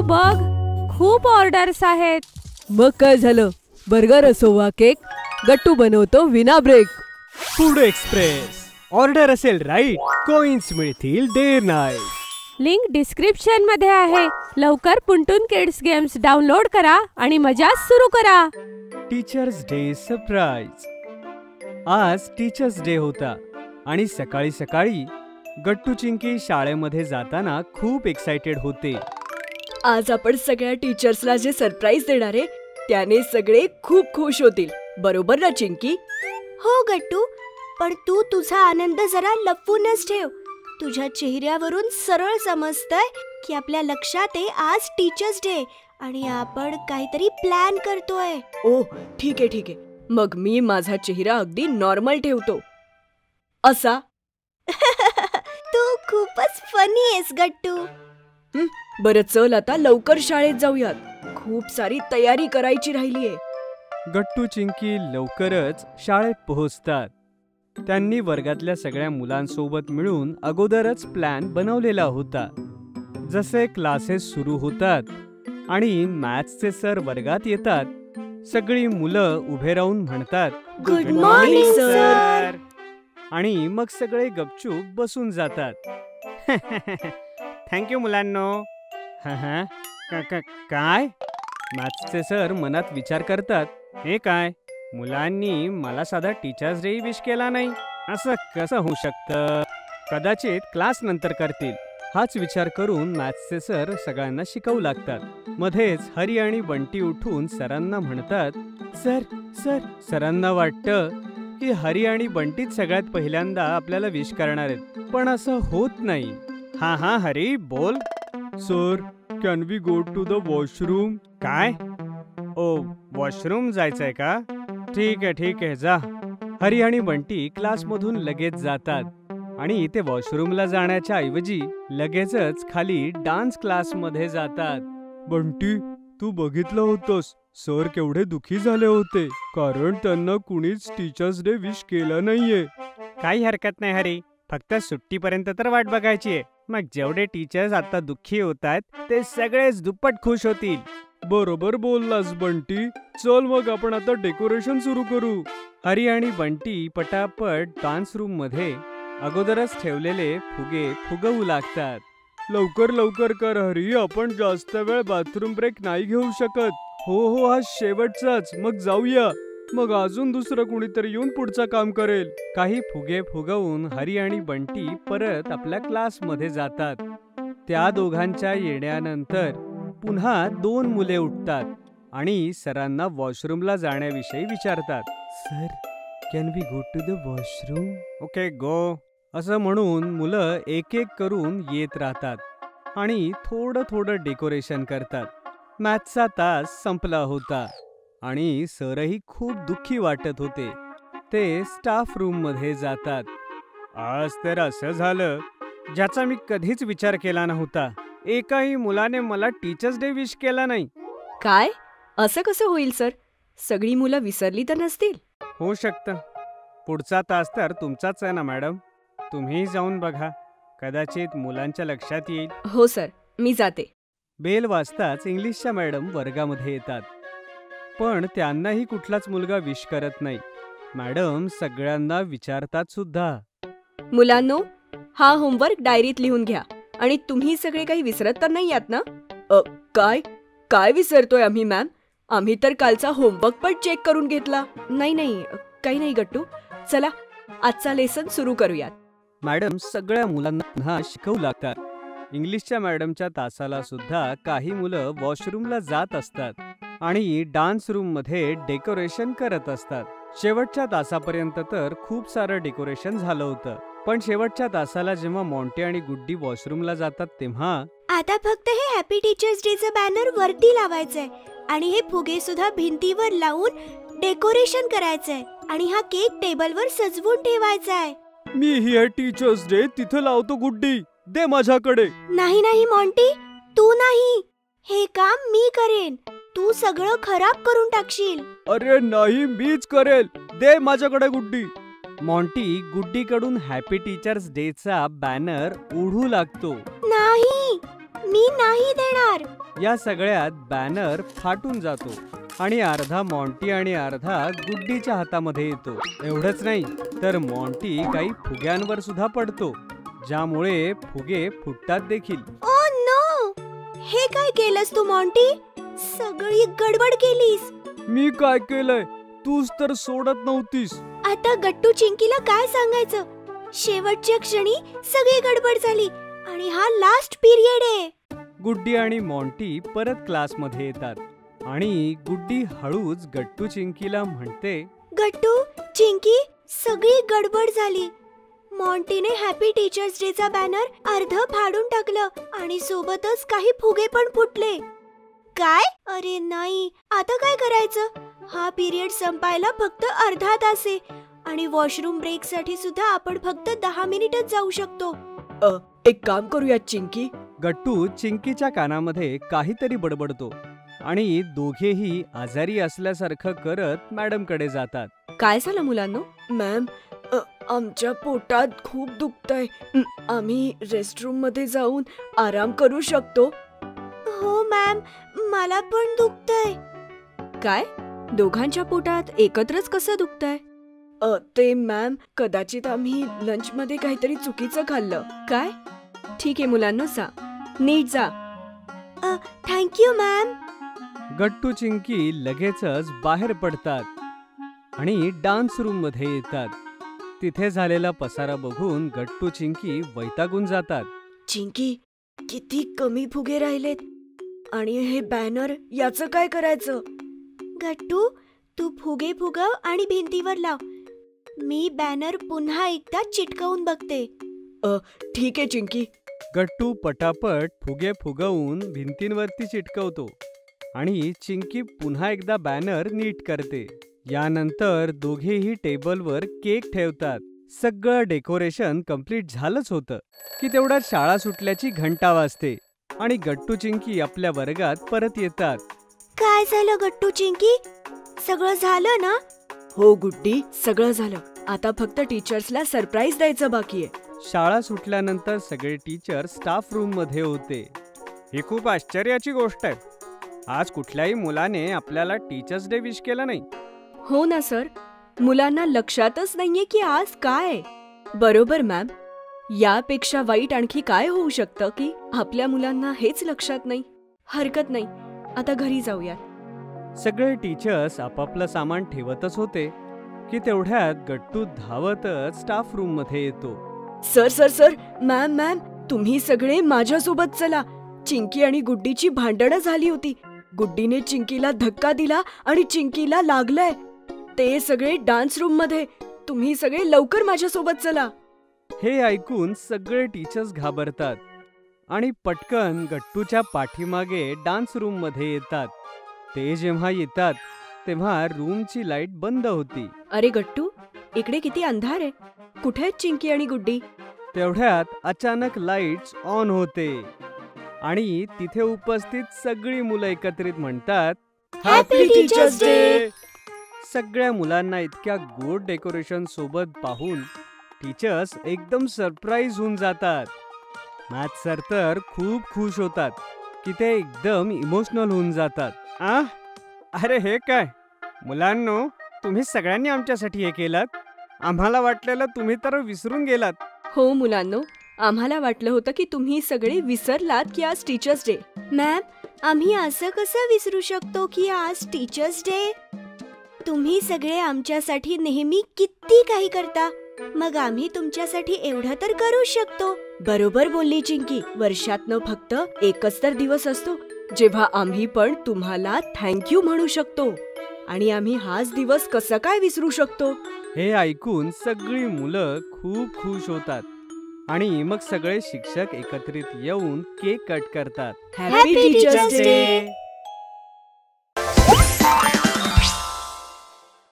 बघ, खूप ऑर्डर्स आहेत. मग काय झालं, बर्गर असो वा केक, गट्टू बनवतो विना ब्रेक. Food express. ऑर्डर असेल राईट, कॉइन्स मिळतील डे नाईट. लिंक डिस्क्रिप्शन मध्ये आहे. लवकर पुंटून किड्स गेम्स डाउनलोड करा आणि मजा सुरू करा. Teachers day surprise. आज टीचर्स डे होता आणि सकाळी सकाळी गट्टू चिंकी शाळेमध्ये जाताना खूप एक्साइटेड होते. आज आपण सगळ्या टीचर्सला जे सरप्राईज देणार आहे त्याने सगळे खूप खुश होतील, बरोबर ना चिंकी? हो गट्टू, पण तू तुझा आनंद जरा लपवूनच ठेव. तुझ्या चेहऱ्यावरून सरळ समजतंय की आपल्या लक्षात आहे आज टीचर्स डे आणि आपण काहीतरी प्लॅन करतोय. ओ ठीक आहे, मग मी माझा चेहरा अगदी नॉर्मल ठेवतो. असा. तू खूपच फनी आहेस गट्टू. बरं चल आता लवकर शाळेत जाऊयात, खूप सारी तयारी करायची राहिलीये. गट्टू चिंकी लवकरच शाळेत पोहोचतात. त्यांनी वर्गातल्या सगळ्या मुलांसोबत मिळून अगोदरच प्लॅन बनवलेला होता. जसे क्लासेस सुरू होतात आणि मॅथ्सचे सर वर्गात येतात, सगळी मुलं उभे राहून म्हणतात गुड मॉर्निंग सर. आणि मग सगळे गपचूप बसून जातात. थँक्यू मुलांनो. काय? मॅथ्सचे सर मनात विचार करतात, हे काय, मुलांनी मला साधा टीचर्स डे विश केला नाही, असं कसं होऊ शकतं? कदाचित क्लास नंतर करतील. हाच विचार करून मॅथ्सचे सर सगळ्यांना शिकवू लागतात. मध्येच हरी आणि बंटी उठून सरांना म्हणतात, सर सर. सरांना वाटतं की हरी आणि बंटीच सगळ्यात पहिल्यांदा आपल्याला विश करणार आहेत, पण असं होत नाही. हा हरी बोल. Sir, can we go to the washroom? काय? ओ, वॉशरूम जायचंय का? ठीक आहे, जा. हरी आणि बंटी क्लासमधून लगेच जातात आणि ते वॉशरूमला जाण्याच्या ऐवजी लगेचच खाली डान्स क्लासमध्ये जातात. बंटी, तू बघितलं होतंस, सर केवढे दुखी झाले होते कारण त्यांना कुणीच टीचर्स डे विश केलं नाहीये. काही हरकत नाही हरी, फक्त सुट्टीपर्यंत तर वाट बघायची आहे. मग जेवढे टीचर्स आता दुःखी होतात ते सगळेच दुप्पट खुश होतील. बरोबर बोललास बंटी. चल मग आपण आता डेकोरेशन सुरू करू. हरी आणि बंटी पटापट डान्स रूम मध्ये अगोदरच ठेवलेले फुगे फुगवू लागतात. लवकर कर हरी, आपण जास्त वेळ बाथरूम ब्रेक नाही घेऊ शकत. हो, हा शेवटचाच, मग जाऊया. मग अजून दुसरं कुणीतरी येऊन पुढचं काम करेल. काही फुगे फुगवून हरी आणि बंटी परत आपल्या क्लासमध्ये जातात. त्या दोघांच्या येण्यानंतर पुन्हा 2 मुले उठतात आणि सरांना वॉशरूमला जाण्याविषयी विचारतात. Sir, can we go to the washroom? Okay, go. असं म्हणून मुलं एक एक करून येत राहतात आणि थोडं डेकोरेशन करतात. मॅथ्सचा तास संपला होता आणि सरही खूप दुःखी वाटत होते. ते स्टाफ रूम मध्ये जातात. आज तर असं झालं ज्याचा मी कधीच विचार केला नव्हता. एकाही मुलाने मला टीचर्स डे विश केला नाही. काय? असं कसं होईल सर? सगळी मुलं विसरली तर नसतील? होऊ शकतं. पुढचा तास तर तुमचाच आहे ना मॅडम, तुम्ही जाऊन बघा, कदाचित मुलांच्या लक्षात येईल. हो सर, मी जाते. बेल वाजताच इंग्लिशच्या मॅडम वर्गामध्ये येतात, पण त्यांनाही कुठलाच मुलगा विश करत नाही. मॅडम सगळ्यांना विचारतात सुद्धा. मुलांनो, हा होमवर्क डायरीत लिहून घ्या आणि तुम्ही सगळे काही विसरत तर नाही आहात ना? काय विसरतोय आम्ही मॅम? आम्ही तर कालचा होमवर्क पण चेक करून घेतला. नाही, काही नाही गट्टू. चला आजचा लेसन सुरू करूयात. मॅडम सगळ्या मुलांना पुन्हा शिकवू लागतात. इंग्लिशच्या मॅडमच्या तासाला सुद्धा काही मुलं वॉशरूमला जात असतात आणि डान्स रूम मध्ये डेकोरेशन करत असतात. शेवटच्या तासापर्यंत तर खूप सारं डेकोरेशन झालं होतं, पण शेवटच्या तासाला जेव्हा मॉन्टी आणि गुड्डी वॉशरूमला जातात तेव्हा आता फक्त हे हॅपी टीचर्स डेचं बॅनर वरती लावायचंय आणि हे फुगे सुद्धा भिंतीवर लावून डेकोरेशन करायचंय आणि हा केक टेबलवर सजवून ठेवायचा आहे. मी ही टीचर्स डे तिथे लावतो. गुड्डी, दे माझ्याकडे. नाही मॉन्टी, तू नाही, हे काम मी करेन. तू सगळं खराब करून टाकशील. अरे नाही, मीच करेल. दे माझ्याकडे गुड्डी. मॉन्टी गुड्डीकडून हॅपी टीचर्स डे चा बॅनर ओढू लागतो. नाही, मी नाही देणार. या सगळ्यात बॅनर फाटून जातो आणि अर्धा मॉन्टी आणि अर्धा गुड्डीच्या हातामध्ये येतो. एवढंच नाही तर मॉन्टी काही फुग्यांवर सुद्धा पडतो, ज्यामुळे फुगे फुटतात देखील. ओ नो, हे काय केलंस तू मॉन्टी? सगळी गडबड केलीस. मी काय केलंय? तूच तर सोडत नव्हतीस. आता गट्टू चिंकीला काय सांगायचं? शेवटच्या क्षणी सगळी गडबड झाली आणि हा लास्ट पिरियड आहे. गुड्डी आणि मॉन्टी परत क्लासमध्ये येतात आणि गुड्डी हळूच गट्टू चिंकीला म्हणते, गट्टू चिंकी, सगळी गडबड झाली. मॉन्टीने हॅपी टीचर्स डे चा बॅनर अर्ध फाडून टाकलं आणि सोबतच काही फुगे पण फुटले. काय? अरे नाही, आता काय करायचं? हा पिरियड संपायला फक्त अर्धा तास आहे आणि वॉशरूम ब्रेक साठी सुद्धा आपण फक्त 10 मिनिटच जाऊ शकतो. एक काम करूया चिंकी. गट्टू चिंकीच्या कानामध्ये काहीतरी बडबडतो आणि दोघेही आजारी असल्यासारखं करत मॅडमकडे जातात. काय झालं मुलांनो? मॅम, आमच्या पोटात खूप दुखतंय. आम्ही रेस्टरूम मध्ये जाऊन आराम करू शकतो? हो मॅम, मला पण दुखतंय. काय? दोघांच्या पोटात एकत्रच कसं दुखतंय? ते मॅम, कदाचित आम्ही लंच मध्ये काहीतरी चुकीचं खाल्लं. काय? ठीक आहे मुलांनो, जा, नीट जा. Thank you ma'am. गट्टू चिंकी लगेचच बाहेर पडतात आणि डान्स रूम मध्ये येतात. तिथे झालेला पसारा बघून गट्टू चिंकी वैतागून जातात. चिंकी, किती कमी फुगे राहिलेत आणि हे बॅनर, याचं काय करायचं? गट्टू, तू फुगे फुगव आणि भिंतीवर लाव. मी बॅनर पुन्हा एकदा चिटकवून बघते. ठीक आहे चिंकी. गट्टू पटापट फुगे फुगवून भिंतींवरती चिटकवतो आणि चिंकी पुन्हा एकदा बॅनर नीट करते. यानंतर दोघेही टेबलवर केक ठेवतात. सगळं डेकोरेशन कंप्लीट झालंच होतं की तेवढ्यात शाळा सुटल्याची घंटा वाजते आणि गट्टू चिंकी आपल्या वर्गात परत येतात. काय झालं गट्टू चिंकी? सगळं झालं ना? हो गुड्डी, सगळं झालं. आता फक्त टीचर्सला सरप्राईज द्यायचं बाकी आहे. शाळा सुटल्यानंतर सगळे टीचर स्टाफ रूम मध्ये होते. ही खूप आश्चर्याची गोष्ट आहे. आज कुठल्याही मुलाने आपल्याला टीचर्स डे विश केला नाही. हो ना सर, मुलांना लक्षातच नाहीये की आज काय. बरोबर मॅम. यापेक्षा वाईट आणखी काय होऊ शकतं की आपल्या मुलांना हेच लक्षात नाही. हरकत नाही, आता घरी जाऊया. सगळे टीचर्स आपापलं सामान ठेवतच होते की तेवढ्यात गट्टू धावतच स्टाफ रूम मध्ये येतो. Sir sir sir, ma'am ma'am, तुम्ही सगळे माझ्यासोबत चला. चिंकी आणि गुड्डीची भांडणं झाली होती. गुड्डीने चिंकीला धक्का दिला आणि चिंकीला लागलंय. ते सगळे डान्स रूम मध्ये. तुम्ही सगळे लवकर माझ्यासोबत चला. हे ऐकून सगळे टीचर्स घाबरतात आणि पटकन गट्टूच्या पाठीमागे डान्स रूम मध्ये येतात. ते जेव्हा येतात तेव्हा रूमची लाईट बंद होती. अरे गट्टू, इकडे किती अंधार आहे. कुठे आहेत चिंकी आणि गुड्डी? तेवढ्यात अचानक लाईट्स ऑन होते आणि तिथे उपस्थित सगळी मुलं एकत्रित म्हणतात, हॅपी टीचर्स डे. सगळ्या मुलांना इतक्या गोड डेकोरेशन सोबत पाहून टीचर्स एकदम सरप्राईज होऊन जातात. मॅथ सर तर खूप खुश होतात की ते एकदम इमोशनल होऊन जातात. अरे हे काय मुलांनो, तुम्ही सगळ्यांनी आमच्यासाठी हे केलं. आम्हाला वाटलेलं तुम्ही तर विसरून गेलात. हो मुलांनो, आम्हाला वाटलं होतं की तुम्ही सगळे विसरलात की आज टीचर्स डे. मॅम, आम्ही असं कसं विसरू शकतो की आज टीचर्स डे? तुम्ही सगळे आमच्यासाठी नेहमी किती काही करता, मग आम्ही तुमच्यासाठी एवढं तर करू शकतो. बरोबर बोलली चिंकी. वर्षातनं फक्त एकच तर दिवस असतो जेव्हा आम्ही पण तुम्हाला थँक्यू म्हणू शकतो आणि आम्ही हाच दिवस कसं काय विसरू शकतो? हे ऐकून सगळी मुलं खूप खुश होतात आणि मग सगळे शिक्षक एकत्रित येऊन केक कट करतात. Happy teachers day.